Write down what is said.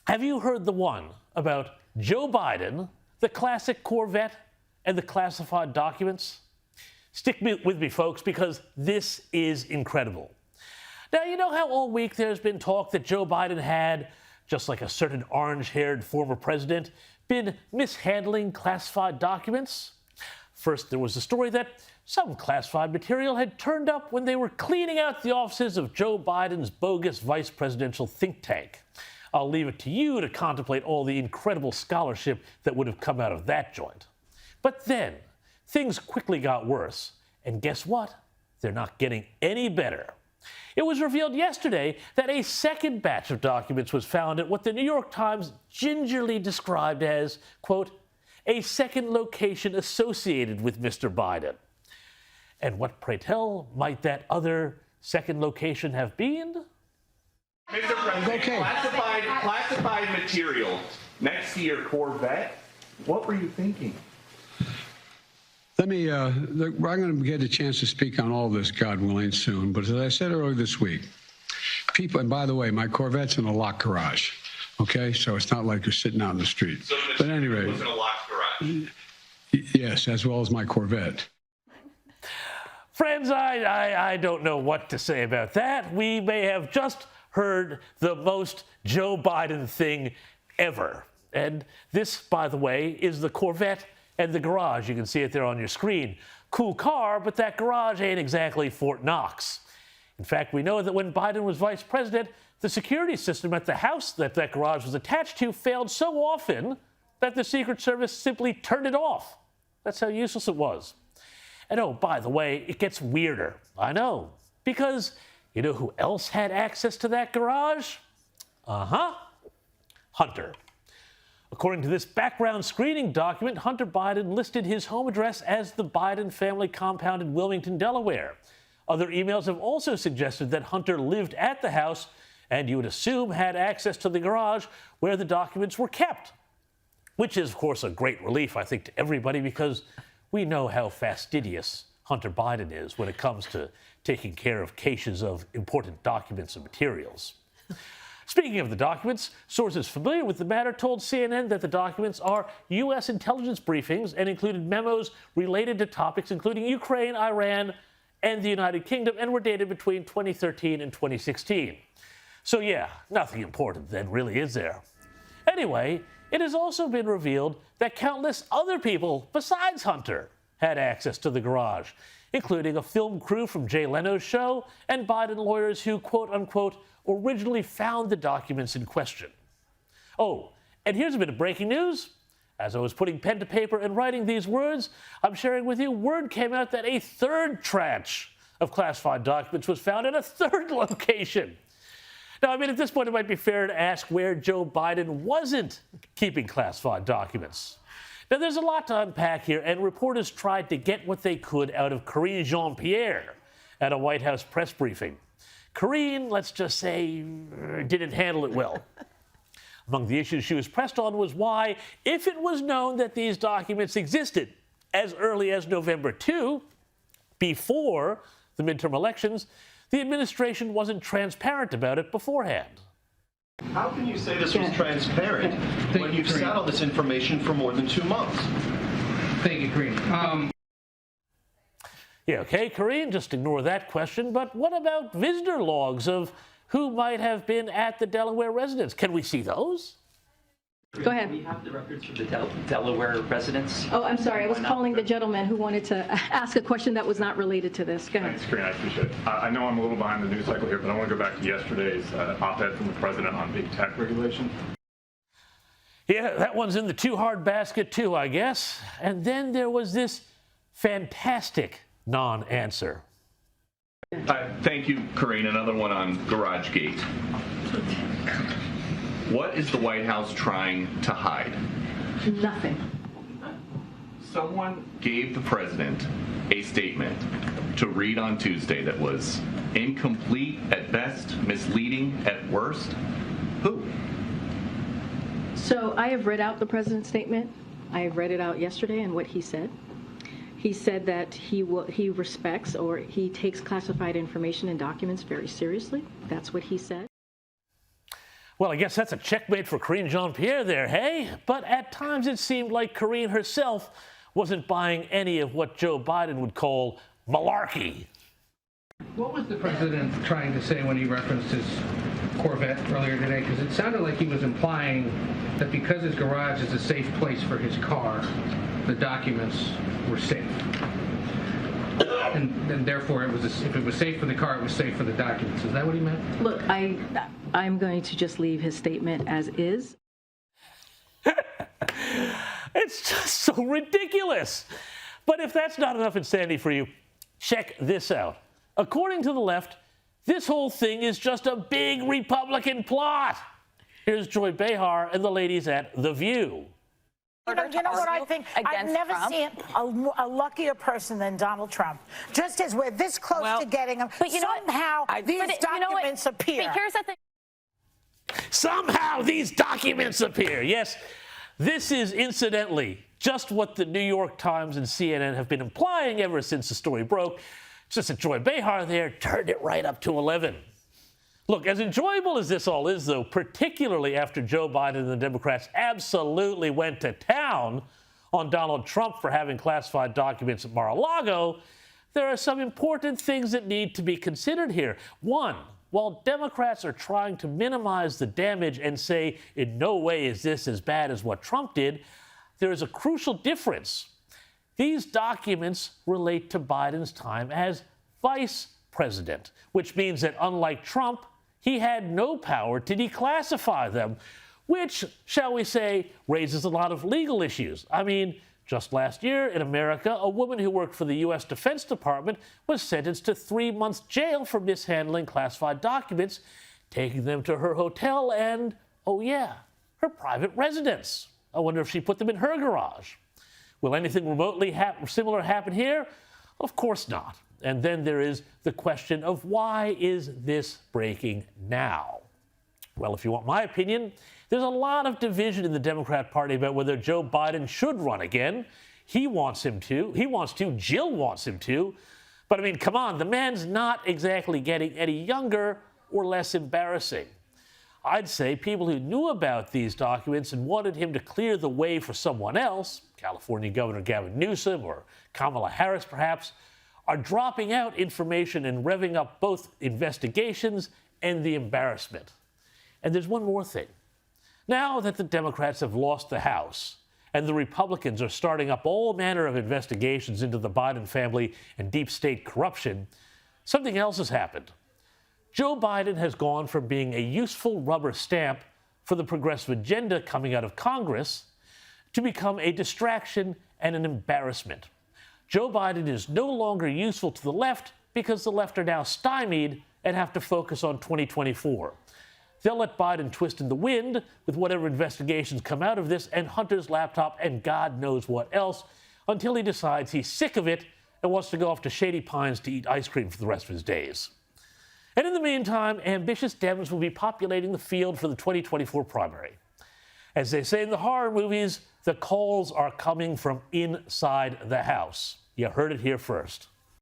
Have you heard the one about Joe Biden, the classic Corvette, and the classified documents? Stick with me, folks, because this is incredible. Now, you know how all week there's been talk that Joe Biden had, just like a certain orange-haired former president, been mishandling classified documents? First, there was the story that some classified material had turned up when they were cleaning out the offices of Joe Biden's bogus vice presidential think tank. I'll leave it to you to contemplate all the incredible scholarship that would have come out of that joint. But then, things quickly got worse. And guess what? They're not getting any better. It was revealed yesterday that a second batch of documents was found at what the New York Times gingerly described as, quote, a second location associated with Mr. Biden. And what, pray tell, might that other second location have been? Mr. President, okay. Classified material next to your Corvette. What were you thinking? Let me, I'm going to get a chance to speak on all this, God willing, soon. But as I said earlier this week, people, and by the way, my Corvette's in a locked garage, okay? So it's not like you're sitting out in the street. So but anyway, it was in a locked garage? Yes, as well as my Corvette. Friends, I don't know what to say about that. We may have just heard the most Joe Biden thing ever. And this, by the way, is the Corvette and the garage. You can see it there on your screen. Cool car, but that garage ain't exactly Fort Knox. In fact, we know that when Biden was vice president, the security system at the house that garage was attached to failed so often that the Secret Service simply turned it off. That's how useless it was. And oh, by the way, it gets weirder. I know. Because you know who else had access to that garage? Hunter. According to this background screening document, Hunter Biden listed his home address as the Biden family compound in Wilmington, Delaware. Other emails have also suggested that Hunter lived at the house and you would assume had access to the garage where the documents were kept. Which is, of course, a great relief, I think, to everybody because we know how fastidious Hunter Biden is when it comes to taking care of caches of important documents and materials. Speaking of the documents, sources familiar with the matter told CNN that the documents are U.S. intelligence briefings and included memos related to topics including Ukraine, Iran, and the United Kingdom, and were dated between 2013 and 2016. So yeah, nothing important then, really, is there? Anyway, it has also been revealed that countless other people besides Hunter had access to the garage, including a film crew from Jay Leno's show and Biden lawyers who, quote-unquote, originally found the documents in question. Oh, and here's a bit of breaking news. As I was putting pen to paper and writing these words, I'm sharing with you, word came out that a third tranche of classified documents was found at a third location. Now, I mean, at this point, it might be fair to ask where Joe Biden wasn't keeping classified documents. Now, there's a lot to unpack here, and reporters tried to get what they could out of Karine Jean-Pierre at a White House press briefing. Karine, let's just say, didn't handle it well. Among the issues she was pressed on was why, if it was known that these documents existed as early as November 2, before the midterm elections, the administration wasn't transparent about it beforehand. How can you say this was transparent when you've sat on this information for more than 2 months? Thank you, Karine. Yeah, okay, Karine, just ignore that question. But what about visitor logs of who might have been at the Delaware residence? Can we see those? Go ahead. Do we have the records for the Delaware residents? Oh, I'm sorry. I was calling the gentleman who wanted to ask a question that was not related to this. Go ahead. Thanks, Karine. I appreciate it. I know I'm a little behind the news cycle here, but I want to go back to yesterday's op-ed from the president on big tech regulation. Yeah, that one's in the too hard basket, too, I guess. And then there was this fantastic non-answer. Thank you, Karine. Another one on GarageGate. What is the White House trying to hide? Nothing. Someone gave the president a statement to read on Tuesday that was incomplete at best, misleading at worst. Who? So I have read out the president's statement. I have read it out yesterday and what he said. He said that he respects or he takes classified information and documents very seriously. That's what he said. Well, I guess that's a checkmate for Karine Jean-Pierre there, hey? But at times it seemed like Karine herself wasn't buying any of what Joe Biden would call malarkey. What was the president trying to say when he referenced his Corvette earlier today? Because it sounded like he was implying that because his garage is a safe place for his car, the documents were safe. And therefore, if it was safe for the car, it was safe for the documents. Is that what he meant? Look, I'm going to just leave his statement as is. It's just so ridiculous. But if that's not enough insanity for you, check this out. According to the left, this whole thing is just a big Republican plot. Here's Joy Behar and the ladies at The View. You know what I think? I've never seen a luckier person than Donald Trump. Just as we're this close to getting him, but somehow these documents appear. But here's the thing. Somehow these documents appear. Yes, this is incidentally just what the New York Times and CNN have been implying ever since the story broke. It's just that Joy Behar there turned it right up to 11. Look, as enjoyable as this all is, though, particularly after Joe Biden and the Democrats absolutely went to town on Donald Trump for having classified documents at Mar-a-Lago, there are some important things that need to be considered here. One, while Democrats are trying to minimize the damage and say in no way is this as bad as what Trump did, there is a crucial difference. These documents relate to Biden's time as vice president, which means that unlike Trump, he had no power to declassify them, which, shall we say, raises a lot of legal issues. I mean, just last year in America, a woman who worked for the U.S. Defense Department was sentenced to 3 months jail for mishandling classified documents, taking them to her hotel and, oh yeah, her private residence. I wonder if she put them in her garage. Will anything remotely similar happen here? Of course not. And then there is the question of why is this breaking now? Well, if you want my opinion, there's a lot of division in the Democrat Party about whether Joe Biden should run again. He wants him to. He wants to. Jill wants him to. But I mean, come on, the man's not exactly getting any younger or less embarrassing. I'd say people who knew about these documents and wanted him to clear the way for someone else, California Governor Gavin Newsom or Kamala Harris perhaps, are dropping out information and revving up both investigations and the embarrassment. And there's one more thing. Now that the Democrats have lost the House and the Republicans are starting up all manner of investigations into the Biden family and deep state corruption, something else has happened. Joe Biden has gone from being a useful rubber stamp for the progressive agenda coming out of Congress to become a distraction and an embarrassment. Joe Biden is no longer useful to the left because the left are now stymied and have to focus on 2024. They'll let Biden twist in the wind with whatever investigations come out of this and Hunter's laptop and God knows what else until he decides he's sick of it and wants to go off to Shady Pines to eat ice cream for the rest of his days. And in the meantime, ambitious Dems will be populating the field for the 2024 primary. As they say in the horror movies, the calls are coming from inside the House. You heard it here first.